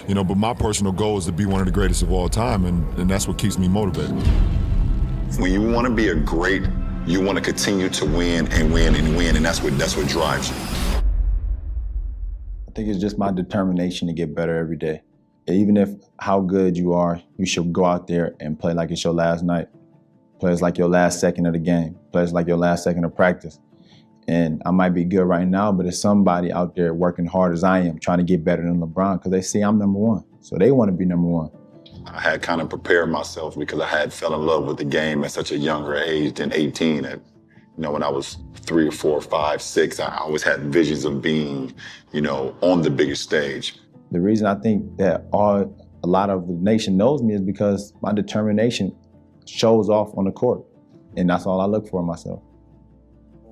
You know, but my personal goal is to be one of the greatest of all time, and that's what keeps me motivated. When you want to be a great, you want to continue to win and win and win, and that's what drives you. I think it's just my determination to get better every day. Even if how good you are, you should go out there and play like it's your last night. Play like your last second of the game. Play like your last second of practice. And I might be good right now, but there's somebody out there working hard as I am, trying to get better than LeBron, because they see I'm number one. So they want to be number one. I had kind of prepared myself because I had fell in love with the game at such a younger age than 18. And, you know, when I was 3 or 4, 5, 6, I always had visions of being, you know, on the biggest stage. The reason I think that a lot of the nation knows me is because my determination shows off on the court. And that's all I look for in myself.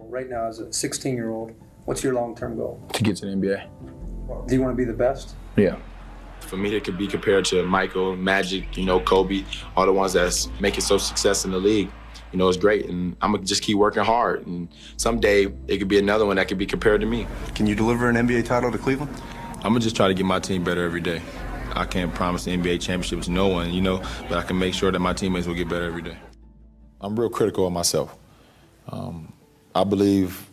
Right now, as a 16-year-old, what's your long-term goal? To get to the NBA. Do you want to be the best? Yeah. For me, it could be compared to Michael, Magic, you know, Kobe, all the ones that's making so success in the league. You know, it's great, and I'm gonna just keep working hard. And someday, it could be another one that could be compared to me. Can you deliver an NBA title to Cleveland? I'm gonna just try to get my team better every day. I can't promise the NBA championship to no one, you know, but I can make sure that my teammates will get better every day. I'm real critical of myself. I believe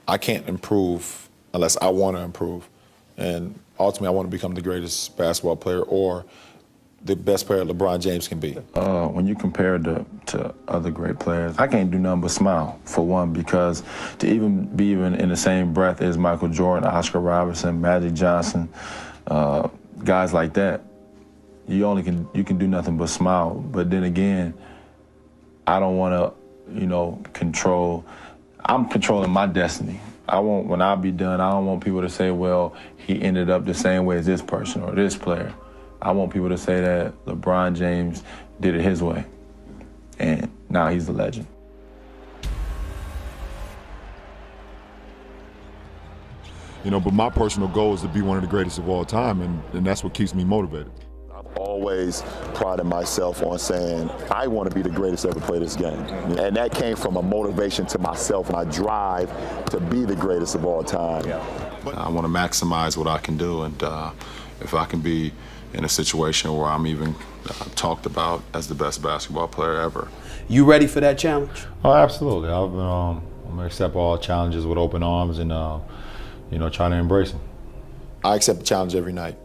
I can't improve unless I want to improve. And ultimately, I want to become the greatest basketball player or the best player LeBron James can be. When you compare to other great players, I can't do nothing but smile, for one, because to even be in the same breath as Michael Jordan, Oscar Robertson, Magic Johnson, guys like that, you can do nothing but smile. But then again, I don't want to, you know, I'm controlling my destiny. When I be done, I don't want people to say, well, he ended up the same way as this person or this player. I want people to say that LeBron James did it his way, and now he's the legend. You know, but my personal goal is to be one of the greatest of all time, and that's what keeps me motivated. I've always prided myself on saying, I want to be the greatest to ever play this game. And that came from a motivation to myself, and I drive to be the greatest of all time. I want to maximize what I can do, and if I can be in a situation where I'm even talked about as the best basketball player ever. You ready for that challenge? Oh, absolutely. I'm gonna accept all challenges with open arms and you know, try to embrace them. I accept the challenge every night.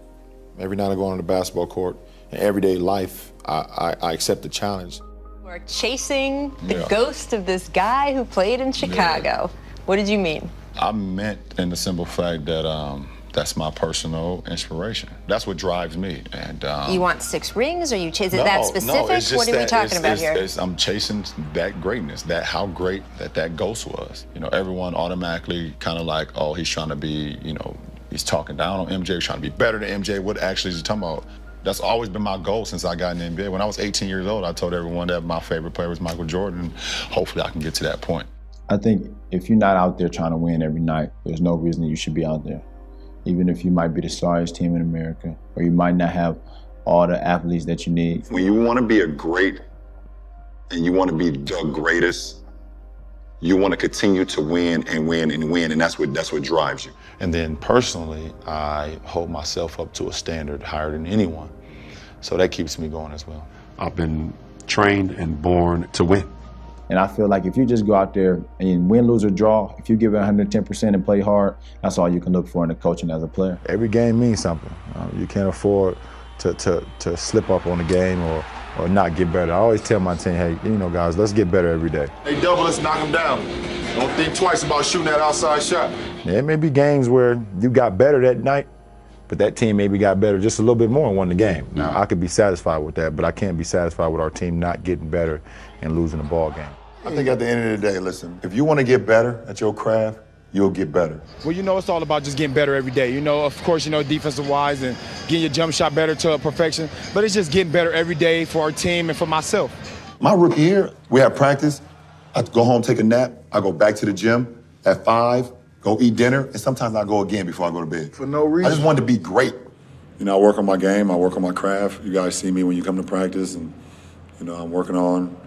Every night I go on the basketball court. In everyday life, I accept the challenge. We're chasing the ghost of this guy who played in Chicago. What did you mean? I meant in the simple fact that that's my personal inspiration. That's what drives me. And you want 6 rings, or is it that specific? It's just what are we talking about here? I'm chasing that greatness, that how great that ghost was. You know, everyone automatically kind of like, oh, he's trying to be, you know, he's talking down on MJ, he's trying to be better than MJ. What actually is he talking about? That's always been my goal since I got in the NBA. When I was 18 years old, I told everyone that my favorite player was Michael Jordan, and hopefully I can get to that point. I think if you're not out there trying to win every night, there's no reason you should be out there. Even if you might be the sorriest team in America, or you might not have all the athletes that you need. When you want to be a great, and you want to be the greatest, you want to continue to win and win and win, and that's what drives you. And then personally, I hold myself up to a standard higher than anyone. So that keeps me going as well. I've been trained and born to win. And I feel like if you just go out there and win, lose, or draw, if you give it 110% and play hard, that's all you can look for in the coaching as a player. Every game means something. You can't afford to slip up on the game or not get better. I always tell my team, hey, you know, guys, let's get better every day. They double us, knock them down. Don't think twice about shooting that outside shot. There may be games where you got better that night, but that team maybe got better just a little bit more and won the game. Now, I could be satisfied with that, but I can't be satisfied with our team not getting better and losing the ball game. I think at the end of the day, listen, if you want to get better at your craft, you'll get better. Well, you know, it's all about just getting better every day. You know, of course, you know, defensive-wise and getting your jump shot better to perfection, but it's just getting better every day for our team and for myself. My rookie year, we have practice. I go home, take a nap. I go back to the gym at 5, go eat dinner, and sometimes I go again before I go to bed. For no reason. I just wanted to be great. You know, I work on my game, I work on my craft. You guys see me when you come to practice, and, you know, I'm working on,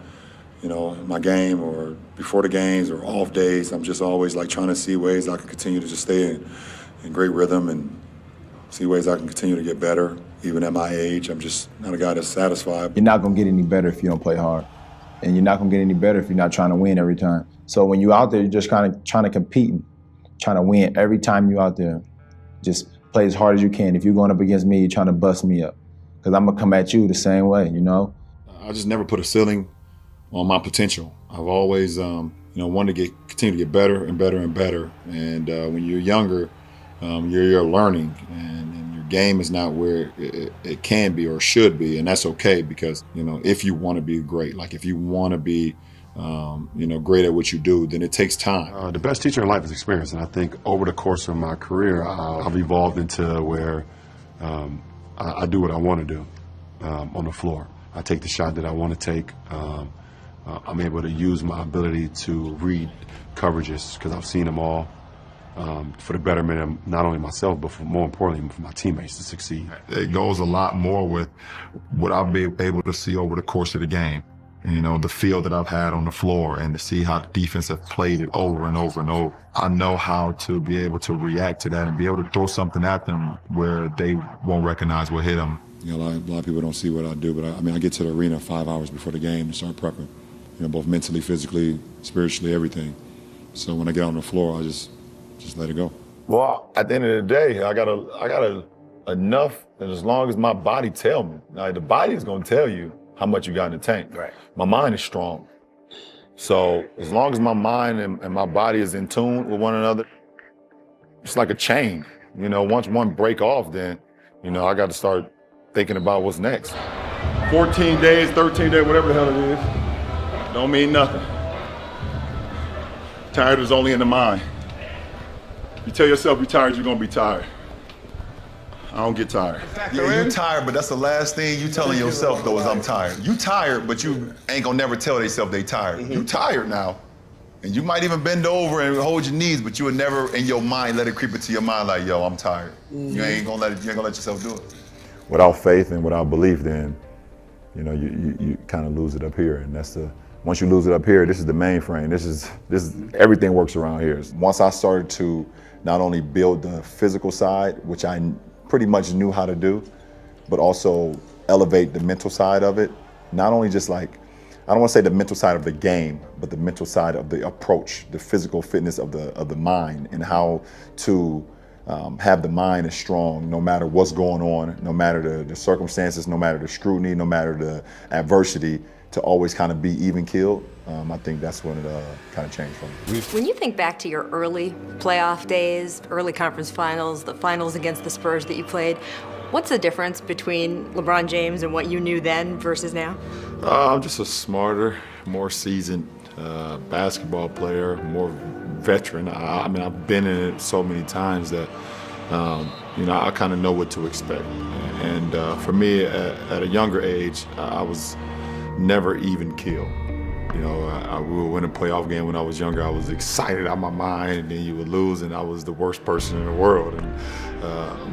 you know, my game or before the games or off days. I'm just always like trying to see ways I can continue to just stay in great rhythm and see ways I can continue to get better. Even at my age, I'm just not a guy that's satisfied. You're not going to get any better if you don't play hard. And you're not going to get any better if you're not trying to win every time. So when you're out there, you're just kind of trying to compete and trying to win every time you're out there. Just play as hard as you can. If you're going up against me, you're trying to bust me up. Because I'm going to come at you the same way, you know? I just never put a ceiling on my potential. I've always, wanted to continue to get better and better and better. And when you're younger, you're learning, and your game is not where it can be or should be, and that's okay because if you want to be great, like if you want to be great at what you do, then it takes time. The best teacher in life is experience, and I think over the course of my career, I've evolved into where I do what I want to do on the floor. I take the shot that I want to take. I'm able to use my ability to read coverages because I've seen them all for the betterment of not only myself, but more importantly, for my teammates to succeed. It goes a lot more with what I'll be able to see over the course of the game. The feel that I've had on the floor and to see how the defense have played it over and over and over. I know how to be able to react to that and be able to throw something at them where they won't recognize what hit them. A lot of people don't see what I do, but I get to the arena 5 hours before the game to start prepping. Both mentally, physically, spiritually, everything. So when I get on the floor, I just let it go. Well, at the end of the day, I got enough, and as long as my body tell me. Now, the body is going to tell you how much you got in the tank. Right. My mind is strong. So as long as my mind and my body is in tune with one another, it's like a chain. Once one break off, then, I got to start thinking about what's next. 14 days, 13 days, whatever the hell it is, don't mean nothing. Tired is only in the mind. You tell yourself you're tired, you're gonna be tired. I don't get tired. Yeah, you tired, but that's the last thing you telling yourself though is I'm tired. You tired, but you ain't gonna never tell yourself they tired. You tired now. And you might even bend over and hold your knees, but you would never in your mind let it creep into your mind like, yo, I'm tired. You ain't gonna let yourself do it. Without faith and without belief, then, you kind of lose it up here. And once you lose it up here, this is the mainframe. This is everything works around here. Once I started to not only build the physical side, which I pretty much knew how to do, but also elevate the mental side of it. Not only just like, I don't want to say the mental side of the game, but the mental side of the approach, the physical fitness of the mind, and how to have the mind as strong no matter what's going on, no matter the circumstances, no matter the scrutiny, no matter the adversity, to always kind of be even-keeled. I think that's when it kind of changed for me. When you think back to your early playoff days, early conference finals, the finals against the Spurs that you played, what's the difference between LeBron James and what you knew then versus now? I'm just a smarter, more seasoned basketball player, more veteran. I've been in it so many times that, I kind of know what to expect. And for me, at a younger age, I was never even killed. We would win a playoff game when I was younger. I was excited out of my mind, and then you would lose, and I was the worst person in the world.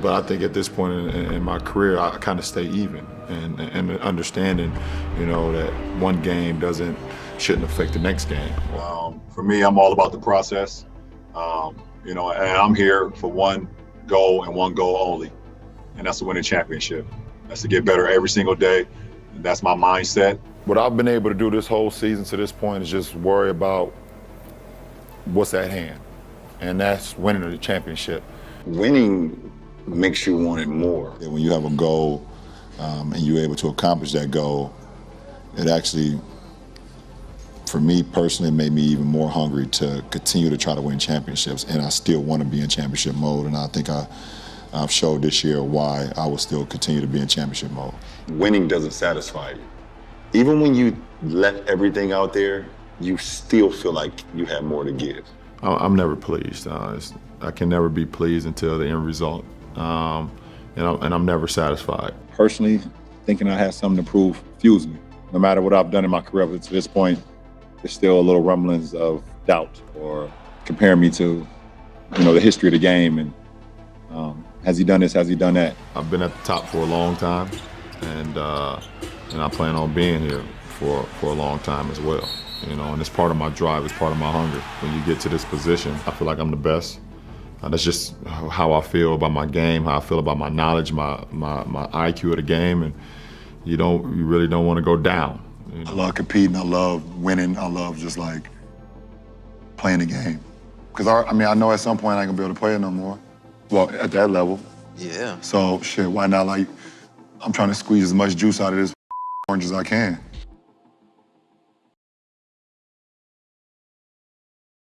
But I think at this point in my career, I kind of stay even, and understanding, that one game shouldn't affect the next game. For me, I'm all about the process, and I'm here for one goal and one goal only, and that's to win a championship. That's to get better every single day, and that's my mindset. What I've been able to do this whole season to this point is just worry about what's at hand, and that's winning the championship. Winning makes you want it more. When you have a goal and you're able to accomplish that goal, it actually, for me personally, made me even more hungry to continue to try to win championships, and I still want to be in championship mode, and I think I've showed this year why I will still continue to be in championship mode. Winning doesn't satisfy you. Even when you let everything out there, you still feel like you have more to give. I'm never pleased. I can never be pleased until the end result, and I'm never satisfied. Personally, thinking I have something to prove fuels me. No matter what I've done in my career up to this point, there's still a little rumblings of doubt or comparing me to, the history of the game and has he done this, has he done that? I've been at the top for a long time, and I plan on being here for a long time as well. And it's part of my drive, it's part of my hunger. When you get to this position, I feel like I'm the best, That's just how I feel about my game, how I feel about my knowledge, my IQ of the game, and you really don't want to go down. You know? I love competing. I love winning. I love just like playing the game. Because I know at some point I ain't gonna be able to play it no more. Well, at that level. Yeah. So shit, why not? Like, I'm trying to squeeze as much juice out of this orange as I can.